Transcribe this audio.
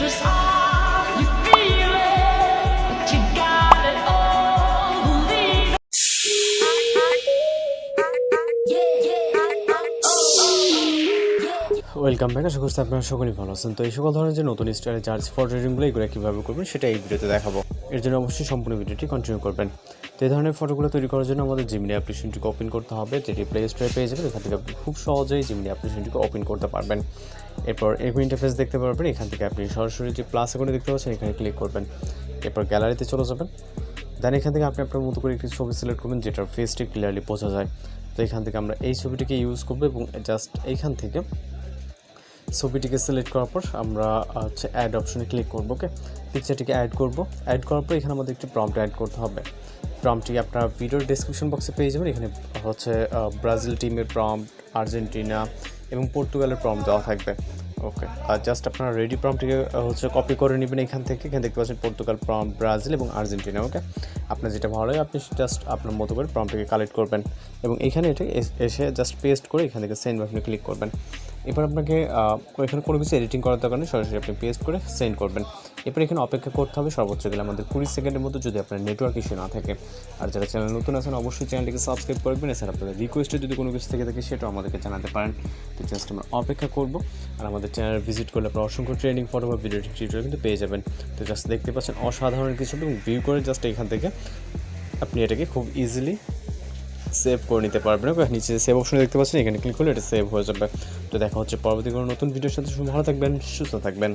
precious are you feeling? But you got it all. Believe it. Welcome back. আশা করছি আপনারা সকলেই ভালো আছেন। তো এই সকল ধরনের যে নতুন স্টাইলের চার্জ ফর ট্রেডিংগুলো এগুলো কীভাবে করবেন সেটা এই ভিডিওতে দেখাবো। এর জন্য অবশ্যই সম্পূর্ণ ভিডিওটি কন্টিনিউ করবেন। তো এই ধরনের ফটোগুলো তৈরি করার জন্য আমাদের জিমিনি অ্যাপ্লিকেশনটিকে ওপেন করতে হবে, যেটি প্লে স্টোরে পেয়ে যাবেন। এখান থেকে আপনি খুব সহজেই জিমিনি অ্যাপ্লিকেশনটিকে ওপেন করতে পারবেন। এরপর এরকম ইন্টারফেস দেখতে পারবেন। এখান থেকে আপনি সরাসরি যে প্লাস আইকনে দেখতে পাচ্ছেন এখানে ক্লিক করবেন। এরপর গ্যালারিতে চলে যাবেন। দেন এখান থেকে আপনি আপনার মতো করে একটি ছবি সিলেক্ট করবেন যেটার ফেসটি ক্লিয়ারলি বোঝা যায়। তো এখান থেকে আমরা এই ছবিটিকে ইউজ করবো এবং জাস্ট এইখান থেকে ছবিটিকে সিলেক্ট করার পর আমরা অ্যাড অপশনে ক্লিক করব। ওকে, পিকচারটিকে অ্যাড করব। অ্যাড করার পর এখানে আমাদের একটি প্রম্পট অ্যাড করতে হবে। প্রম্পটটি আপনার ভিডিওর ডেসক্রিপশন বক্সে পেয়ে যাবেন। এখানে ব্রাজিল টিমের প্রম্পট, আর্জেন্টিনা এবং পর্তুগালের প্রম্পট দেওয়া থাকবে। ওকে, জাস্ট আপনারা রেডি প্রম্পটটিকে কপি করে নেবেন এখান থেকে। এখানে দেখতে পাচ্ছেন পর্তুগাল, প্রম্পট, ব্রাজিল এবং আর্জেন্টিনা। ওকে, আপনার যেটা ভালো লাগে আপনি জাস্ট আপনার মতো করে প্রম্পটটিকে কালেক্ট করবেন এবং এখানে এটা এসে জাস্ট পেস্ট করে এখান থেকে সেন্ড বাটনে ক্লিক করবেন। এবার আপনাকে এখানে কোনো কিছু এডিটিং করার দরকার নেই, সরাসরি আপনি পেস্ট করে সেন্ড করবেন। এরপর এখানে অপেক্ষা করতে হবে সর্বোচ্চ গেলে আমাদের 20 সেকেন্ডের মতো, যদি আপনার নেটওয়ার্ক ইস্যু না থাকে। আর যারা চ্যানেল নতুন আছেন অবশ্যই চ্যানেলটিকে সাবস্ক্রাইব করবেন। এছাড়া আপনাদের রিকোয়েস্টে যদি কোনো কিছু থেকে থাকে সেটাও আমাদেরকে জানাতে পারেন। তো জাস্ট আমরা অপেক্ষা করব। আর আমাদের চ্যানেল ভিজিট করলে আপনার অসংখ্য ট্রেনিং ফটো বা ভিডিও টিউটোরিয়াল কিন্তু পেয়ে যাবেন। তো জাস্ট দেখতে পাচ্ছেন অসাধারণ কিছু এবং ভিউ করে জাস্ট এখান থেকে আপনি এটাকে খুব ইজিলি সেভ করে নিতে পারবেন। নিচে সেভ অপশন দেখতে পাচ্ছেন, এখানে ক্লিক করলে এটা সেভ হয়ে যাবে। তো দেখা হচ্ছে পরবর্তী কোনো নতুন ভিডিওর সাথে। ভালো থাকবেন, সুস্থ থাকবেন।